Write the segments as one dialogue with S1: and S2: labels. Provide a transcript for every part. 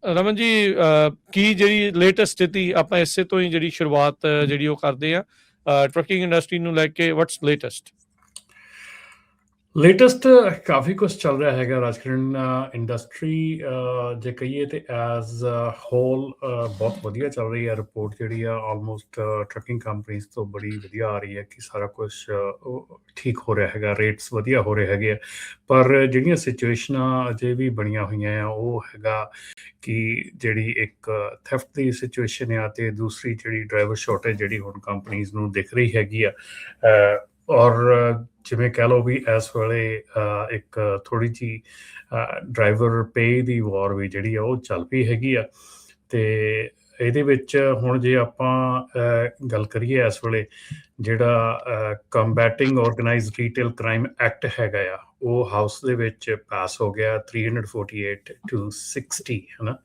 S1: ਰਮਨ ਜੀ, ਕੀ ਜਿਹੜੀ ਲੇਟੈਸਟ ਸਥਿਤੀ, ਆਪਾਂ ਇਸੇ ਤੋਂ ਹੀ ਜਿਹੜੀ ਸ਼ੁਰੂਆਤ ਜਿਹੜੀ ਉਹ ਕਰਦੇ ਆ ਟਰੱਕਿੰਗ ਇੰਡਸਟਰੀ ਨੂੰ ਲੈ ਕੇ, ਵਾਟਸ ਲੇਟੈਸਟ?
S2: ਲੇਟੈਸਟ ਕਾਫੀ ਕੁਛ ਚੱਲ ਰਿਹਾ ਹੈਗਾ ਰਾਜਕਿਰਨ ਇੰਡਸਟਰੀ ਜੇ ਕਹੀਏ ਤੇ ਐਜ਼ ਹੋਲ ਬਹੁਤ ਵਧੀਆ ਚੱਲ ਰਹੀ ਹੈ। ਰਿਪੋਰਟ ਜਿਹੜੀ ਆ ਆਲਮੋਸਟ ਟਰੱਕਿੰਗ ਕੰਪਨੀਜ਼ ਤੋਂ ਬੜੀ ਵਧੀਆ ਆ ਰਹੀ ਹੈ ਕਿ ਸਾਰਾ ਕੁਛ ਠੀਕ ਹੋ ਰਿਹਾ ਹੈਗਾ, ਰੇਟਸ ਵਧੀਆ ਹੋ ਰਹੇ ਹੈਗੇ ਆ। ਪਰ ਜਿਹੜੀਆਂ ਸਿਚੁਏਸ਼ਨਾਂ ਅਜੇ ਵੀ ਬਣੀਆਂ ਹੋਈਆਂ ਆ ਉਹ ਹੈਗਾ ਕਿ ਜਿਹੜੀ ਇੱਕ ਥੈਫਟ ਦੀ ਸਿਚੁਏਸ਼ਨ ਆ ਤੇ ਦੂਸਰੀ ਜਿਹੜੀ ਡਰਾਈਵਰ ਸ਼ਾਰਟੇਜ ਜਿਹੜੀ ਹੁਣ ਕੰਪਨੀਜ਼ ਨੂੰ ਦਿਖ ਰਹੀ ਹੈਗੀ ਆ। ਔਰ ਜਿਵੇਂ ਕਹਿ ਲਓ ਵੀ ਇਸ ਵੇਲੇ ਇੱਕ ਥੋੜ੍ਹੀ ਜਿਹੀ ਡਰਾਈਵਰ ਪੇ ਦੀ ਵਾਰ ਵੀ ਜਿਹੜੀ ਆ ਉਹ ਚੱਲ ਪਈ ਹੈਗੀ ਆ। ਅਤੇ ਇਹਦੇ ਵਿੱਚ ਹੁਣ ਜੇ ਆਪਾਂ ਗੱਲ ਕਰੀਏ ਇਸ ਵੇਲੇ ਜਿਹੜਾ ਕੰਬੈਟਿੰਗ ਔਰਗਨਾਈਜ਼ ਰੀਟੇਲ ਕ੍ਰਾਈਮ ਐਕਟ ਹੈਗਾ ਆ ਉਹ ਹਾਊਸ ਦੇ ਵਿੱਚ ਪਾਸ ਹੋ ਗਿਆ 348/60 ਹੈ ਨਾ।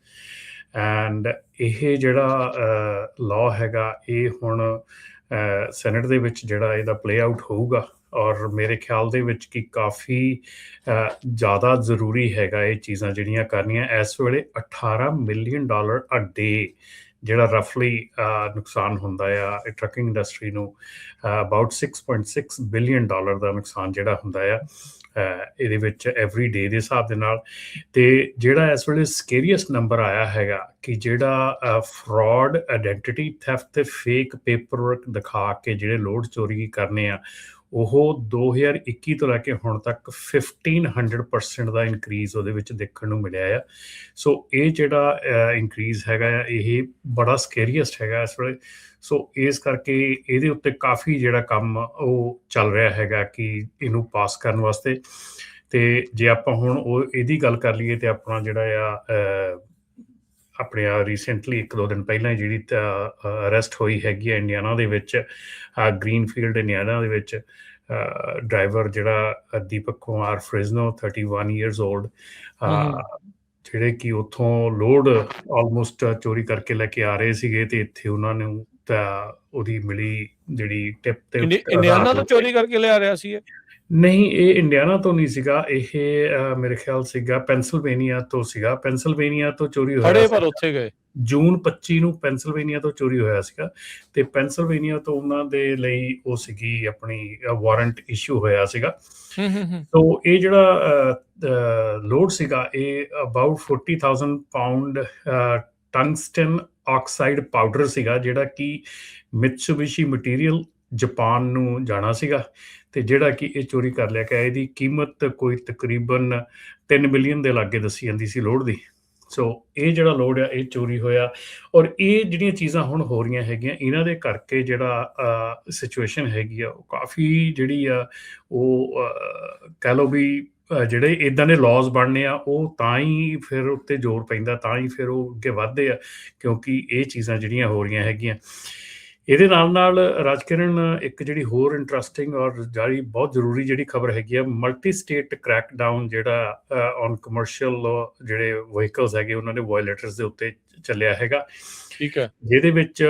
S2: ਐਂਡ ਇਹ ਜਿਹੜਾ ਲਾਅ ਹੈਗਾ ਇਹ ਹੁਣ ਸੈਨੇਟ ਦੇ ਵਿੱਚ ਜਿਹੜਾ ਇਹਦਾ ਪਲੇ ਆਊਟ ਹੋਊਗਾ। ਔਰ ਮੇਰੇ ਖਿਆਲ ਦੇ ਵਿੱਚ ਕਿ ਕਾਫੀ ਜ਼ਿਆਦਾ ਜ਼ਰੂਰੀ ਹੈਗਾ ਇਹ ਚੀਜ਼ਾਂ ਜਿਹੜੀਆਂ ਕਰਨੀਆਂ। ਇਸ ਵੇਲੇ $18 ਮਿਲੀਅਨ ਅ ਡੇ ਜਿਹੜਾ ਰਫਲੀ ਨੁਕਸਾਨ ਹੁੰਦਾ ਆ ਟਰੱਕਿੰਗ ਇੰਡਸਟਰੀ ਨੂੰ, ਅਬਾਊਟ $6.6 ਬਿਲੀਅਨ ਦਾ ਨੁਕਸਾਨ ਜਿਹੜਾ ਹੁੰਦਾ ਆ ਇਹਦੇ ਵਿੱਚ ਐਵਰੀ ਡੇ ਦੇ ਹਿਸਾਬ ਦੇ ਨਾਲ। ਅਤੇ ਜਿਹੜਾ ਇਸ ਵੇਲੇ ਸਕੇਰੀਅਸਟ ਨੰਬਰ ਆਇਆ ਹੈਗਾ ਕਿ ਜਿਹੜਾ ਫਰੋਡ, ਆਈਡੈਂਟੀਟੀ ਥੈਫਟ ਅਤੇ ਫੇਕ ਪੇਪਰ ਵਰਕ ਦਿਖਾ ਕੇ ਜਿਹੜੇ ਲੋਡ ਚੋਰੀ ਕਰਨੇ ਆ ਉਹ 2021 ਤੋਂ ਲੈ ਕੇ ਹੁਣ ਤੱਕ 1500% ਦਾ ਇਨਕਰੀਜ਼ ਉਹਦੇ ਵਿੱਚ ਦੇਖਣ ਨੂੰ ਮਿਲਿਆ ਆ। ਸੋ ਇਹ ਜਿਹੜਾ ਇਨਕਰੀਜ਼ ਹੈਗਾ ਆ ਇਹ ਬੜਾ ਸਕੇਰੀਅਸਟ ਹੈਗਾ ਇਸ ਵੇਲੇ। ਸੋ ਇਸ ਕਰਕੇ ਇਹਦੇ ਉੱਤੇ ਕਾਫੀ ਜਿਹੜਾ ਕੰਮ ਉਹ ਚੱਲ ਰਿਹਾ ਹੈਗਾ ਕਿ ਇਹਨੂੰ ਪਾਸ ਕਰਨ ਵਾਸਤੇ। ਅਤੇ ਜੇ ਆਪਾਂ ਹੁਣ ਉਹ ਇਹਦੀ ਗੱਲ ਕਰ ਲਈਏ ਤਾਂ ਆਪਣਾ ਜਿਹੜਾ ਆ ਆਪਣੇ ਰੀਸੈਂਟਲੀ 1-2 ਦਿਨ ਪਹਿਲਾਂ ਜਿਹੜੀ ਅਰੈਸਟ ਹੋਈ ਹੈਗੀ ਆ ਇੰਡੀਆਨਾ ਦੇ ਵਿੱਚ, ਗ੍ਰੀਨਫੀਲਡ ਇੰਡੀਆਨਾ ਦੇ ਵਿੱਚ, ਡਰਾਈਵਰ ਜਿਹੜਾ Deepak Kumar Fresno 31 years old, ਜਿਹੜੇ ਕਿ ਉੱਥੋਂ ਲੋਡ ਆਲਮੋਸਟ ਚੋਰੀ ਕਰਕੇ ਲੈ ਕੇ ਆ ਰਹੇ ਸੀਗੇ ਅਤੇ ਇੱਥੇ ਉਹਨਾਂ ਨੂੰ ਤਾਂ ਉਹਦੀ ਮਿਲੀ ਜਿਹੜੀ ਟਿਪ ਤੇ
S1: ਇੰਡੀਆਨਾ ਤੋਂ ਚੋਰੀ ਕਰਕੇ ਲਿਆ ਰਿਹਾ ਸੀ।
S2: ਨਹੀਂ, ਇਹ ਇੰਡੀਆਨਾ ਤੋਂ ਨਹੀਂ ਸੀਗਾ, ਇਹ ਮੇਰੇ ਖਿਆਲ ਸੀਗਾ ਪੈਨਸਿਲਵੇਨੀਆ ਤੋਂ ਸੀਗਾ। ਪੈਨਸਿਲਵੇਨੀਆ ਤੋਂ ਚੋਰੀ ਹੋਇਆ,
S1: ਪਰ ਉੱਥੇ ਗਏ
S2: ਜੂਨ 25 ਨੂੰ ਪੈਨਸਿਲਵੇਨੀਆ ਤੋਂ ਚੋਰੀ ਹੋਇਆ ਸੀਗਾ ਅਤੇ ਪੈਨਸਿਲਵੇਨੀਆ ਤੋਂ ਉਹਨਾਂ ਦੇ ਲਈ ਉਹ ਸੀਗੀ ਆਪਣੀ ਵਾਰੰਟ ਇਸ਼ੂ ਹੋਇਆ ਸੀਗਾ। ਸੋ ਇਹ ਜਿਹੜਾ ਲੋਡ ਸੀਗਾ ਇਹ about 40,000 pound tungsten oxide powder ਸੀਗਾ ਜਿਹੜਾ ਕਿ ਮਿਤਸੂਬਿਸ਼ੀ ਮਟੀਰੀਅਲ ਜਾਪਾਨ ਨੂੰ ਜਾਣਾ ਸੀਗਾ ਅਤੇ ਜਿਹੜਾ ਕਿ ਇਹ ਚੋਰੀ ਕਰ ਲਿਆ ਗਿਆ। ਇਹਦੀ ਕੀਮਤ ਕੋਈ ਤਕਰੀਬਨ 3 ਮਿਲੀਅਨ ਦੇ ਲਾਗੇ ਦੱਸੀ ਜਾਂਦੀ ਸੀ ਲੋਡ ਦੀ। ਸੋ ਇਹ ਜਿਹੜਾ ਲੋਡ ਆ ਇਹ ਚੋਰੀ ਹੋਇਆ। ਔਰ ਇਹ ਜਿਹੜੀਆਂ ਚੀਜ਼ਾਂ ਹੁਣ ਹੋ ਰਹੀਆਂ ਹੈਗੀਆਂ ਇਹਨਾਂ ਦੇ ਕਰਕੇ ਜਿਹੜਾ ਸਿਚੁਏਸ਼ਨ ਹੈਗੀ ਆ ਉਹ ਕਾਫੀ ਜਿਹੜੀ ਆ ਉਹ ਕਹਿ ਲਓ ਵੀ ਜਿਹੜੇ ਇੱਦਾਂ ਦੇ ਲਾਜ਼ ਬਣਨੇ ਆ ਉਹ ਤਾਂ ਹੀ ਫਿਰ ਉੱਤੇ ਜ਼ੋਰ ਪੈਂਦਾ, ਤਾਂ ਹੀ ਫਿਰ ਉਹ ਅੱਗੇ ਵੱਧਦੇ ਆ ਕਿਉਂਕਿ ਇਹ ਚੀਜ਼ਾਂ ਜਿਹੜੀਆਂ ਹੋ ਰਹੀਆਂ ਹੈਗੀਆਂ। ਇਹਦੇ ਨਾਲ ਨਾਲ ਰਾਜਕਿਰਨ ਇੱਕ ਜਿਹੜੀ ਹੋਰ ਇੰਟਰਸਟਿੰਗ ਔਰ ਜਿਹੜੀ ਬਹੁਤ ਜ਼ਰੂਰੀ ਜਿਹੜੀ ਖਬਰ ਹੈਗੀ ਆ, ਮਲਟੀ ਸਟੇਟ ਕ੍ਰੈਕ ਡਾਊਨ ਜਿਹੜਾ ਔਨ ਕਮਰਸ਼ੀਅਲ ਜਿਹੜੇ ਵਹੀਕਲਸ ਹੈਗੇ ਉਹਨਾਂ ਦੇ ਵਾਇਲੇਟਰਸ ਦੇ ਉੱਤੇ ਚੱਲਿਆ ਹੈਗਾ।
S1: ਠੀਕ ਹੈ, ਜਿਹਦੇ ਵਿੱਚ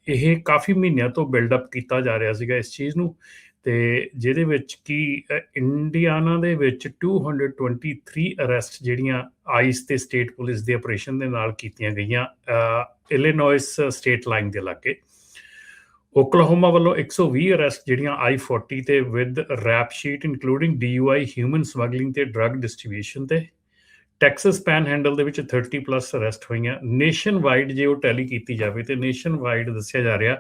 S2: ਇਹ ਕਾਫੀ ਮਹੀਨਿਆਂ ਤੋਂ ਬਿਲਡਅਪ ਕੀਤਾ ਜਾ ਰਿਹਾ ਸੀਗਾ ਇਸ ਚੀਜ਼ ਨੂੰ, ਅਤੇ ਜਿਹਦੇ ਵਿੱਚ ਕਿ ਇੰਡੀਆਨਾ ਦੇ ਵਿੱਚ 223 ਅਰੈਸਟ ਜਿਹੜੀਆਂ ਆਈਸ ਅਤੇ ਸਟੇਟ ਪੁਲਿਸ ਦੇ ਆਪਰੇਸ਼ਨ ਦੇ ਨਾਲ ਕੀਤੀਆਂ ਗਈਆਂ ਇਲੀਨੋਇਸ ਸਟੇਟ ਲਾਈਨ ਦੇ ਲਾਗੇ। ਓਕਲਾਹੋਮਾ ਵੱਲੋਂ 120 ਅਰੈਸਟ ਜਿਹੜੀਆਂ I-40 ਤੇ with rap sheet including DUI, human smuggling ਤੇ ਡਰੱਗ ਡਿਸਟਰੀਬਿਊਸ਼ਨ ਤੇ। ਟੈਕਸਸ ਪੈਨ ਹੈਂਡਲ ਦੇ ਵਿੱਚ 30+ ਅਰੈਸਟ ਹੋਈਆਂ। ਨੇਸ਼ਨ ਵਾਈਡ ਜੇ ਉਹ ਟੈਲੀ ਕੀਤੀ ਜਾਵੇ ਤਾਂ ਨੇਸ਼ਨ ਵਾਈਡ ਦੱਸਿਆ ਜਾ ਰਿਹਾ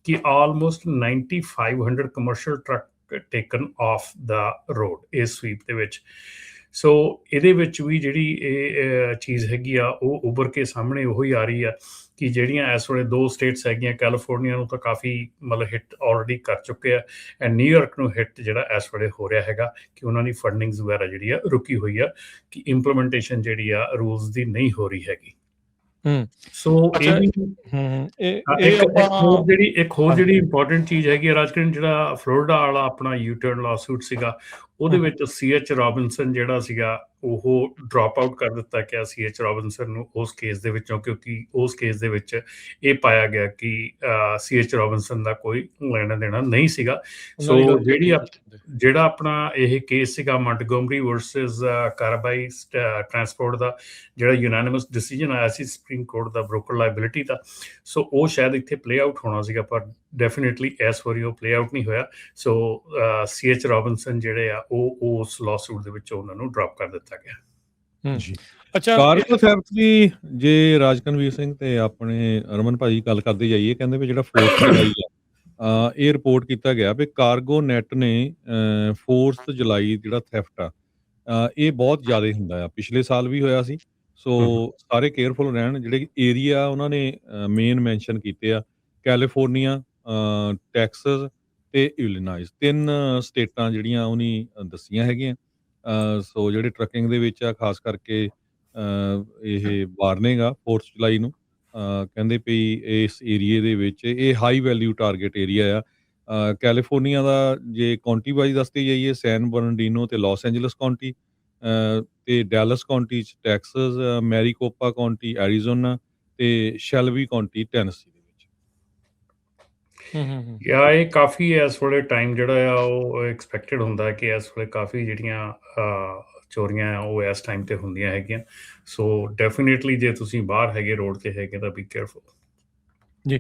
S2: ਕਿ almost 9500 commercial truck taken of the road ਇਸ ਸਵੀਪ ਦੇ ਵਿੱਚ। ਸੋ ਇਹਦੇ ਵਿੱਚ ਵੀ ਜਿਹੜੀ ਇਹ ਚੀਜ਼ ਹੈਗੀ ਆ ਉਹ ਉੱਭਰ ਕੇ ਸਾਹਮਣੇ ਉਹੀ ਆ ਰਹੀ ਆ ਕਿ ਜਿਹੜੀਆਂ ਇਸ ਵੇਲੇ 2 ਸਟੇਟਸ ਹੈਗੀਆਂ, ਕੈਲੀਫੋਰਨੀਆ ਨੂੰ ਤਾਂ ਕਾਫੀ ਮਤਲਬ ਹਿੱਟ ਆਲਰੇਡੀ ਕਰ ਚੁੱਕੇ ਆ ਐਂਡ ਨਿਊਯਾਰਕ ਨੂੰ ਹਿੱਟ ਜਿਹੜਾ ਇਸ ਵੇਲੇ ਹੋ ਰਿਹਾ ਹੈਗਾ ਕਿ ਉਹਨਾਂ ਦੀ ਫੰਡਿੰਗਸ ਵਗੈਰਾ ਜਿਹੜੀ ਆ ਰੁਕੀ ਹੋਈ ਆ ਕਿ ਇੰਪਲੀਮੈਂਟੇਸ਼ਨ ਜਿਹੜੀ ਆ ਰੂਲਸ ਦੀ ਨਹੀਂ ਹੋ ਰਹੀ ਹੈਗੀ। ਸੋ ਇੱਕ ਹੋਰ ਜਿਹੜੀ ਇੰਪੋਰਟੈਂਟ ਚੀਜ਼ ਹੈਗੀ ਆ ਰਾਜਕਿਰਨ, ਜਿਹੜਾ ਫਲੋਰੀਡਾ ਵਾਲਾ ਆਪਣਾ ਯੂਟਰਨ ਲਾਸੂਟ ਸੀਗਾ ਉਹਦੇ ਵਿੱਚ C.H. ਰੋਬਿਨਸਨ ਜਿਹੜਾ ਸੀਗਾ ਉਹ ਡ੍ਰੌਪ ਆਊਟ ਕਰ ਦਿੱਤਾ ਗਿਆ C.H. ਰੋਬਿਨਸਨ ਨੂੰ ਉਸ ਕੇਸ ਦੇ ਵਿੱਚੋਂ, ਕਿਉਂਕਿ ਉਸ ਕੇਸ ਦੇ ਵਿੱਚ ਇਹ ਪਾਇਆ ਗਿਆ ਕਿ C.H. ਰੋਬਿਨਸਨ ਦਾ ਕੋਈ ਲੈਣਾ ਦੇਣਾ ਨਹੀਂ ਸੀਗਾ। ਸੋ ਜਿਹੜਾ ਆਪਣਾ ਇਹ ਕੇਸ ਸੀਗਾ ਮੌਂਟਗੋਮਰੀ ਵਰਸਸ ਕਾਰਾਬਾਈ ਟਰਾਂਸਪੋਰਟ ਦਾ, ਜਿਹੜਾ ਯੂਨੈਨਿਮਸ ਡਿਸੀਜਨ ਆਇਆ ਸੀ ਸੁਪਰੀਮ ਕੋਰਟ ਦਾ ਬ੍ਰੋਕਰ ਲਾਇਬਿਲਿਟੀ ਦਾ, ਸੋ ਉਹ ਸ਼ਾਇਦ ਇੱਥੇ ਪਲੇ ਆਊਟ ਹੋਣਾ ਸੀਗਾ, ਪਰ ਡੈਫੀਨੇਟਲੀ ਇਸ ਵਾਰੀ ਉਹ ਪਲੇ ਆਊਟ ਨਹੀਂ ਹੋਇਆ। ਸੋ C.H. ਰੋਬਿਨਸਨ ਜਿਹੜੇ ਆ ਉਹ ਉਸ ਲਾਸੂਟ ਦੇ ਵਿੱਚ ਉਹਨਾਂ ਨੂੰ ਡ੍ਰੌਪ ਕਰ ਦਿੱਤਾ ਗਿਆ।
S3: ਅੱਛਾ, ਕਾਰਗੋ ਥੈਫਟ ਦੀ ਜੇ ਰਾਜਕਨਵੀਰ ਸਿੰਘ ਤੇ ਆਪਣੇ ਰਮਨ ਭਾਜੀ ਗੱਲ ਕਰਦੇ ਜਾਈਏ, ਕਹਿੰਦੇ ਵੀ ਜਿਹੜਾ 4 ਜੁਲਾਈ ਆ ਇਹ ਰਿਪੋਰਟ ਕੀਤਾ ਗਿਆ ਵੀ ਕਾਰਗੋ ਨੈਟ ਨੇ 4 ਜੁਲਾਈ ਜਿਹੜਾ ਥੈਫਟ ਆ ਇਹ ਬਹੁਤ ਜ਼ਿਆਦਾ ਹੁੰਦਾ ਆ। ਪਿਛਲੇ ਸਾਲ ਵੀ ਹੋਇਆ ਸੀ। ਸੋ ਸਾਰੇ ਕੇਅਰਫੁਲ ਰਹਿਣ। ਜਿਹੜੇ ਏਰੀਆ ਉਹਨਾਂ ਨੇ ਮੇਨ ਮੈਂਸ਼ਨ ਕੀਤੇ ਆ, ਕੈਲੀਫੋਰਨੀਆ, ਟੈਕਸਸ ਤੇ ਇਲੀਨਾਇਸ, 3 ਸਟੇਟਾਂ ਜਿਹੜੀਆਂ ਉਹਨੇ ਦੱਸੀਆਂ ਹੈਗੀਆਂ। ਸੋ ਜਿਹੜੇ ਟਰੱਕਿੰਗ ਦੇ ਵਿੱਚ ਆ ਖਾਸ ਕਰਕੇ ਇਹ ਵਾਰਨਿੰਗ ਆ 4 ਜੁਲਾਈ ਨੂੰ। ਕਹਿੰਦੇ ਵੀ ਇਸ ਏਰੀਏ ਦੇ ਵਿੱਚ ਇਹ ਹਾਈ ਵੈਲਿਊ ਟਾਰਗੇਟ ਏਰੀਆ ਆ। ਕੈਲੀਫੋਰਨੀਆ ਦਾ ਜੇ ਕਾਉਂਟੀ ਵਾਈਜ਼ ਦੱਸਦੇ ਜਾਈਏ, ਸੈਨ ਬਰਨਡੀਨੋ ਤੇ ਲਾਸ ਐਂਜਲਸ ਕਾਉਂਟੀ, ਤੇ ਡੈਲਸ ਕਾਉਂਟੀ 'ਚ ਟੈਕਸਸ, ਮੈਰੀਕੋਪਾ ਕਾਉਂਟੀ ਐਰੀਜ਼ੋਨਾ ਤੇ ਸ਼ੈਲਬੀ ਕਾਉਂਟੀ ਟੈਨਸੀ ਦੇ ਵਿੱਚ।
S2: ਇਹ ਕਾਫੀ ਇਸ ਵੇਲੇ ਟਾਈਮ ਜਿਹੜਾ ਆ ਉਹ ਐਕਸਪੈਕਟਡ ਹੁੰਦਾ ਕਿ ਇਸ ਵੇਲੇ ਕਾਫੀ ਜਿਹੜੀਆਂ ਚੋਰੀਆਂ ਆ ਉਹ ਇਸ ਟਾਈਮ ਤੇ ਹੁੰਦੀਆਂ ਹੈਗੀਆਂ। ਸੋ ਡੈਫੀਨੇਟਲੀ ਜੇ ਤੁਸੀਂ ਬਾਹਰ ਹੈਗੇ, ਰੋਡ ਤੇ ਹੈਗੇ, ਤਾਂ ਬੀ ਕੇਅਰਫੁਲ।
S1: ਜੀ,